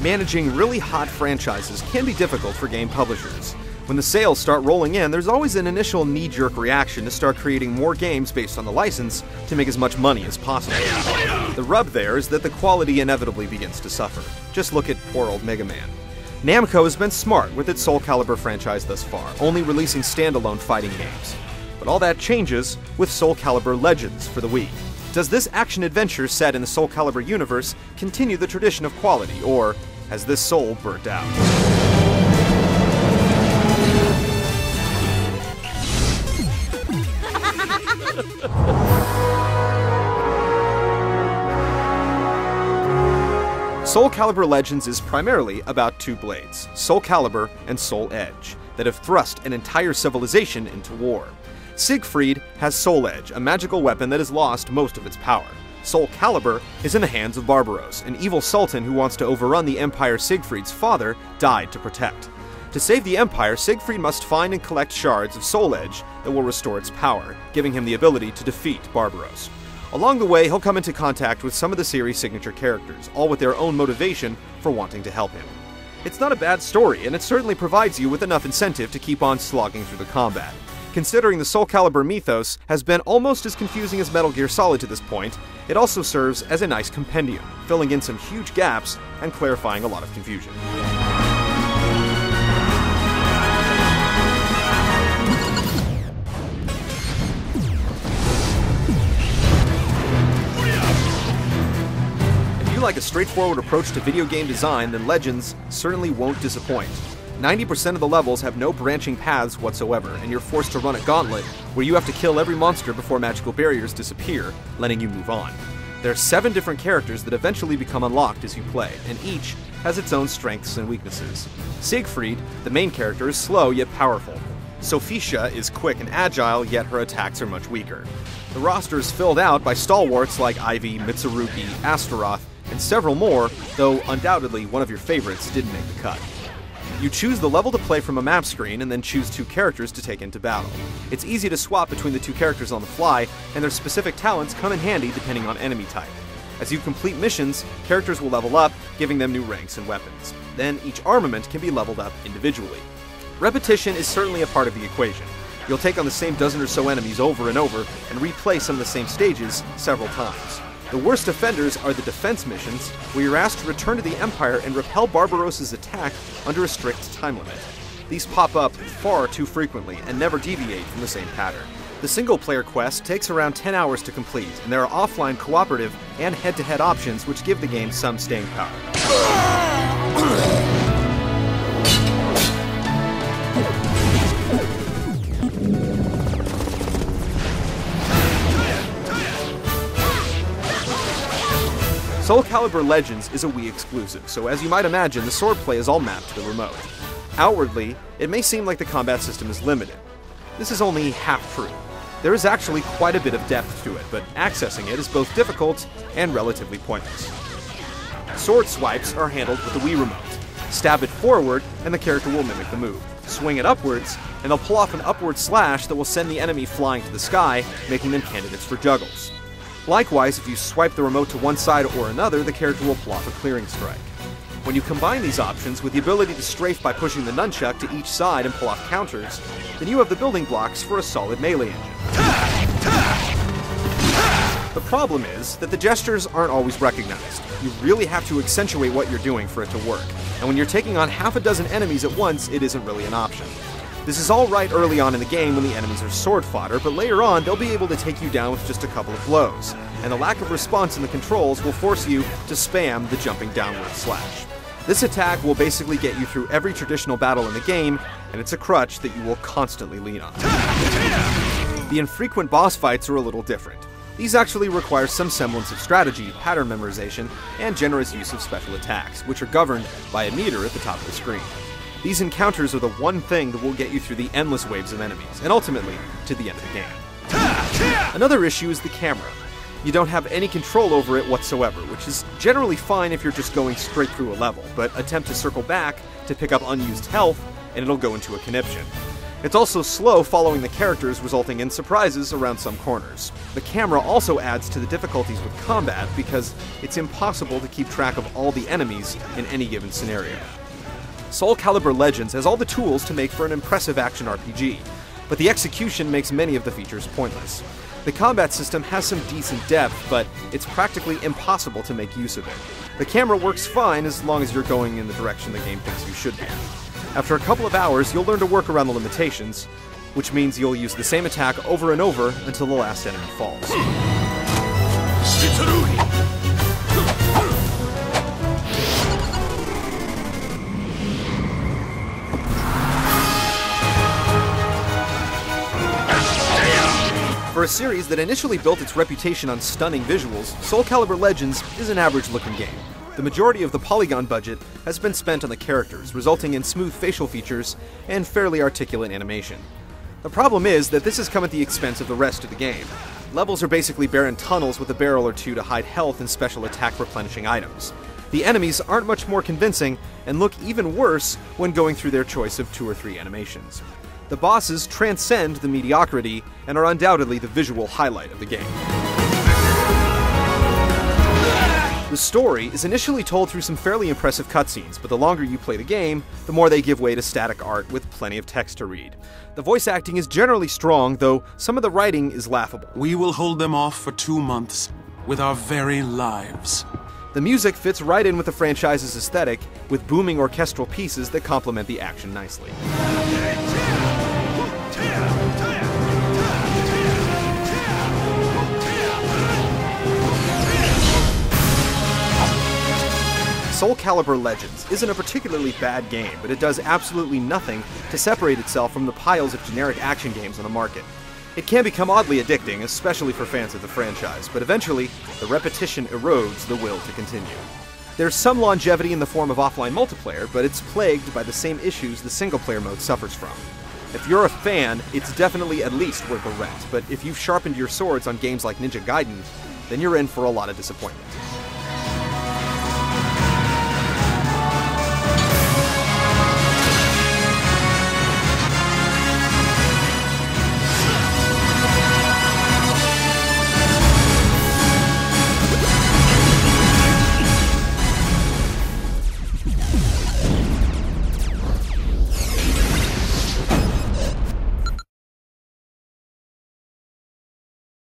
Managing really hot franchises can be difficult for game publishers. When the sales start rolling in, there's always an initial knee-jerk reaction to start creating more games based on the license to make as much money as possible. The rub there is that the quality inevitably begins to suffer. Just look at poor old Mega Man. Namco has been smart with its Soul Calibur franchise thus far, only releasing standalone fighting games. But all that changes with Soul Calibur Legends for the Wii. Does this action-adventure set in the Soul Calibur universe continue the tradition of quality, or has this soul burnt out? Soul Calibur Legends is primarily about two blades, Soul Calibur and Soul Edge, that have thrust an entire civilization into war. Siegfried has Soul Edge, a magical weapon that has lost most of its power. Soul Calibur is in the hands of Barbaros, an evil sultan who wants to overrun the empire Siegfried's father died to protect. To save the empire, Siegfried must find and collect shards of Soul Edge that will restore its power, giving him the ability to defeat Barbaros. Along the way, he'll come into contact with some of the series' signature characters, all with their own motivation for wanting to help him. It's not a bad story, and it certainly provides you with enough incentive to keep on slogging through the combat. Considering the Soul Calibur mythos has been almost as confusing as Metal Gear Solid to this point, it also serves as a nice compendium, filling in some huge gaps and clarifying a lot of confusion. If you like a straightforward approach to video game design, then Legends certainly won't disappoint. 90% of the levels have no branching paths whatsoever, and you're forced to run a gauntlet where you have to kill every monster before magical barriers disappear, letting you move on. There are 7 different characters that eventually become unlocked as you play, and each has its own strengths and weaknesses. Siegfried, the main character, is slow yet powerful. Sophicia is quick and agile, yet her attacks are much weaker. The roster is filled out by stalwarts like Ivy, Mitsurugi, Astaroth, and several more, though undoubtedly one of your favorites didn't make the cut. You choose the level to play from a map screen and then choose 2 characters to take into battle. It's easy to swap between the 2 characters on the fly, and their specific talents come in handy depending on enemy type. As you complete missions, characters will level up, giving them new ranks and weapons. Then each armament can be leveled up individually. Repetition is certainly a part of the equation. You'll take on the same dozen or so enemies over and over, and replay some of the same stages several times. The worst offenders are the defense missions, where you're asked to return to the Empire and repel Barbaros' attack under a strict time limit. These pop up far too frequently and never deviate from the same pattern. The single-player quest takes around 10 hours to complete, and there are offline cooperative and head-to-head options which give the game some staying power. Soul Calibur Legends is a Wii exclusive, so as you might imagine, the swordplay is all mapped to the remote. Outwardly, it may seem like the combat system is limited. This is only half true. There is actually quite a bit of depth to it, but accessing it is both difficult and relatively pointless. Sword swipes are handled with the Wii remote. Stab it forward, and the character will mimic the move. Swing it upwards, and they'll pull off an upward slash that will send the enemy flying to the sky, making them candidates for juggles. Likewise, if you swipe the remote to one side or another, the character will pull off a clearing strike. When you combine these options with the ability to strafe by pushing the nunchuck to each side and pull off counters, then you have the building blocks for a solid melee engine. The problem is that the gestures aren't always recognized. You really have to accentuate what you're doing for it to work, and when you're taking on half a dozen enemies at once, it isn't really an option. This is all right early on in the game when the enemies are sword fodder, but later on they'll be able to take you down with just a couple of blows, and the lack of response in the controls will force you to spam the jumping downward slash. This attack will basically get you through every traditional battle in the game, and it's a crutch that you will constantly lean on. The infrequent boss fights are a little different. These actually require some semblance of strategy, pattern memorization, and generous use of special attacks, which are governed by a meter at the top of the screen. These encounters are the one thing that will get you through the endless waves of enemies, and ultimately, to the end of the game. Another issue is the camera. You don't have any control over it whatsoever, which is generally fine if you're just going straight through a level, but attempt to circle back to pick up unused health, and it'll go into a conniption. It's also slow following the characters, resulting in surprises around some corners. The camera also adds to the difficulties with combat because it's impossible to keep track of all the enemies in any given scenario. Soul Calibur Legends has all the tools to make for an impressive action RPG, but the execution makes many of the features pointless. The combat system has some decent depth, but it's practically impossible to make use of it. The camera works fine as long as you're going in the direction the game thinks you should be. After a couple of hours, you'll learn to work around the limitations, which means you'll use the same attack over and over until the last enemy falls. For a series that initially built its reputation on stunning visuals, Soul Calibur Legends is an average-looking game. The majority of the polygon budget has been spent on the characters, resulting in smooth facial features and fairly articulate animation. The problem is that this has come at the expense of the rest of the game. Levels are basically barren tunnels with a barrel or two to hide health and special attack replenishing items. The enemies aren't much more convincing and look even worse when going through their choice of 2 or 3 animations. The bosses transcend the mediocrity and are undoubtedly the visual highlight of the game. The story is initially told through some fairly impressive cutscenes, but the longer you play the game, the more they give way to static art with plenty of text to read. The voice acting is generally strong, though some of the writing is laughable. We will hold them off for 2 months, with our very lives. The music fits right in with the franchise's aesthetic, with booming orchestral pieces that complement the action nicely. Soul Calibur Legends isn't a particularly bad game, but it does absolutely nothing to separate itself from the piles of generic action games on the market. It can become oddly addicting, especially for fans of the franchise, but eventually, the repetition erodes the will to continue. There's some longevity in the form of offline multiplayer, but it's plagued by the same issues the single-player mode suffers from. If you're a fan, it's definitely at least worth a rent, but if you've sharpened your swords on games like Ninja Gaiden, then you're in for a lot of disappointment.